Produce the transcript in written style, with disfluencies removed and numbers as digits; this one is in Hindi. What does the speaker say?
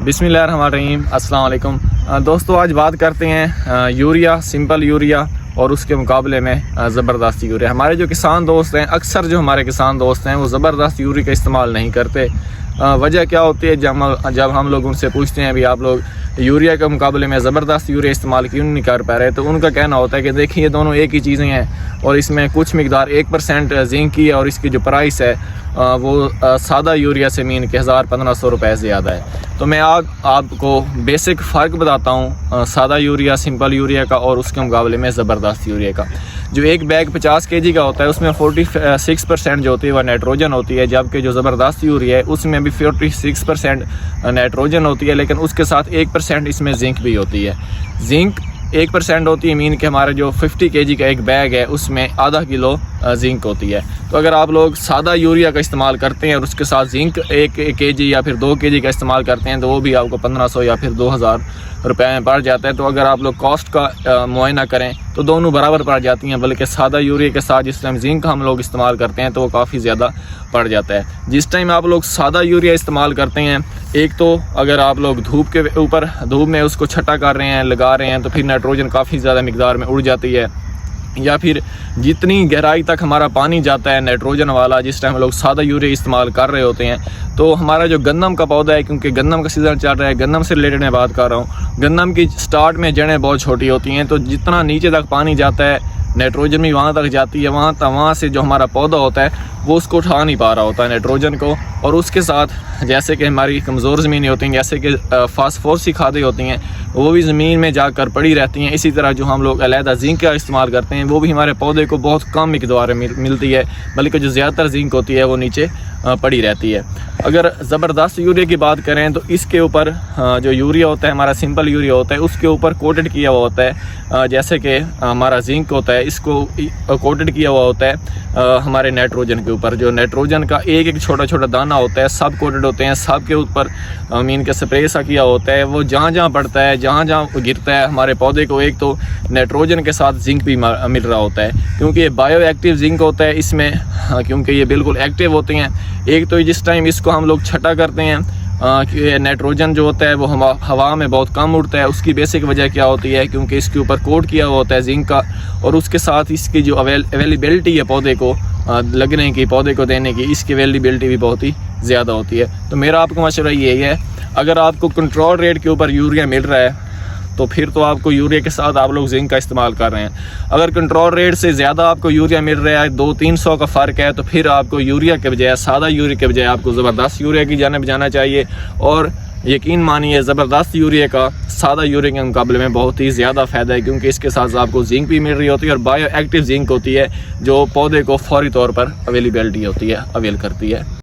बिस्मिल्लाहिर्रहमानिर्रहीम, अस्सलाम वालेकुम। दोस्तों, आज बात करते हैं यूरिया, सिंपल यूरिया और उसके मुकाबले में ज़बरदस्त यूरिया। हमारे जो किसान दोस्त हैं, अक्सर जो हमारे किसान दोस्त हैं वो ज़बरदस्त यूरिया का इस्तेमाल नहीं करते। वजह क्या होती है? जब हम लोग उनसे पूछते हैं भी आप लोग यूरिया के मुकाबले में ज़बरदस्त यूरिया इस्तेमाल क्यों नहीं कर पा रहे, तो उनका कहना होता है कि देखिए ये दोनों एक ही चीज़ें हैं और इसमें कुछ मिकदार 1% जिंक की है और इसकी जो प्राइस है वो सादा यूरिया से मीन के 1000-1500 रुपये ज़्यादा है। तो मैं आपको बेसिक फ़र्क बताता हूँ सादा यूरिया, सिंपल यूरिया का और उसके मुकाबले में ज़बरदस्त यूरिया का। जो एक बैग 50 kg का होता है उसमें 46% जो होती है वह नाइट्रोजन होती है, जबकि जो ज़बरदस्त यूरिया है उसमें भी 46% नाइट्रोजन होती है, लेकिन उसके साथ 1% इसमें जिंक भी होती है। जिंक 1% होती है, मीन कि हमारे जो 50 kg का एक बैग है उसमें आधा किलो जिंक होती है। तो अगर आप लोग सादा यूरिया का इस्तेमाल करते हैं और उसके साथ जिंक 1 kg या फिर 2 kg का इस्तेमाल करते हैं तो वो भी आपको 1500 या फिर 2000 रुपये में पड़ जाता है। तो अगर आप लोग कॉस्ट का मुआयना करें तो दोनों बराबर पड़ जाती हैं, बल्कि सादा यूरिया के साथ जिस टाइम जिंक हम लोग इस्तेमाल करते हैं तो वो काफ़ी ज़्यादा पड़ जाता है। जिस टाइम आप लोग सादा यूरिया इस्तेमाल करते हैं, एक तो अगर आप लोग धूप में उसको छटा कर रहे हैं, लगा रहे हैं, तो फिर नाइट्रोजन काफ़ी ज़्यादा मिकदार में उड़ जाती है। या फिर जितनी गहराई तक हमारा पानी जाता है नाइट्रोजन वाला, जिस टाइम हम लोग सादा यूरिया इस्तेमाल कर रहे होते हैं, तो हमारा जो गंदम का पौधा है, क्योंकि गंदम का सीज़न चल रहा है, गंदम से रिलेटेड मैं बात कर रहा हूँ, गंदम की स्टार्ट में जड़ें बहुत छोटी होती हैं, तो जितना नीचे तक पानी जाता है नाइट्रोजन भी वहाँ तक जाती है, वहाँ से जो हमारा पौधा होता है वो उसको उठा नहीं पा रहा होता है नाइट्रोजन को। और उसके साथ जैसे कि हमारी कमज़ोर ज़मीनें होती हैं, जैसे कि फास्फोरस की खादें होती हैं, वो भी ज़मीन में जाकर पड़ी रहती हैं। इसी तरह जो हम लोग अलहदा जिंक का इस्तेमाल करते हैं वो भी हमारे पौधे को बहुत कम मिकदार में मिलती है, बल्कि जो ज़्यादातर जिंक होती है वो नीचे पड़ी रहती है। अगर ज़बरदस्त यूरिया की बात करें तो इसके ऊपर जो यूरिया होता है, हमारा सिंपल यूरिया होता है, उसके ऊपर कोटेड किया हुआ होता है, जैसे कि हमारा जिंक होता है, इसको कोटेड किया हुआ होता है हमारे नाइट्रोजन के ऊपर। जो नाइट्रोजन का एक एक छोटा छोटा दाना होता है, सब कोटेड होते हैं, सब के ऊपर मीन के स्प्रे सा किया होता है। वो जहाँ जहाँ पड़ता है, जहाँ जहाँ गिरता है, हमारे पौधे को एक तो नाइट्रोजन के साथ जिंक भी मिल रहा होता है, क्योंकि ये बायो एक्टिव जिंक होता है इसमें, क्योंकि ये बिल्कुल एक्टिव होते हैं। एक तो जिस टाइम इसको हम लोग छटा करते हैं कि नाइट्रोजन जो होता है वो हवा में बहुत कम उड़ता है, उसकी बेसिक वजह क्या होती है? क्योंकि इसके ऊपर कोट किया हुआ होता है जिंक का, और उसके साथ इसकी जो अवेलेबिलिटी है पौधे को लगने की, पौधे को देने की, इसकी अवेलेबिलिटी भी बहुत ही ज़्यादा होती है। तो मेरा आपको मशवरा यही है, अगर आपको कंट्रोल रेट के ऊपर यूरिया मिल रहा है तो फिर तो आपको यूरिया के साथ आप लोग जिंक का इस्तेमाल कर रहे हैं। अगर कंट्रोल रेट से ज़्यादा आपको यूरिया मिल रहा है, 200-300 का फ़र्क है, तो फिर आपको यूरिया के बजाय, सादा यूरिया के बजाय आपको ज़बरदस्त यूरिया की जानिब जाना चाहिए। और यकीन मानिए ज़बरदस्त यूरिया का सादा यूरिया के मुकाबले में बहुत ही ज़्यादा फ़ायदा है, क्योंकि इसके साथ आपको जिंक भी मिल रही होती है और बायो एक्टिव जिंक होती है जो पौधे को फौरी तौर पर अवेलेबिलिटी होती है, अवेल करती है।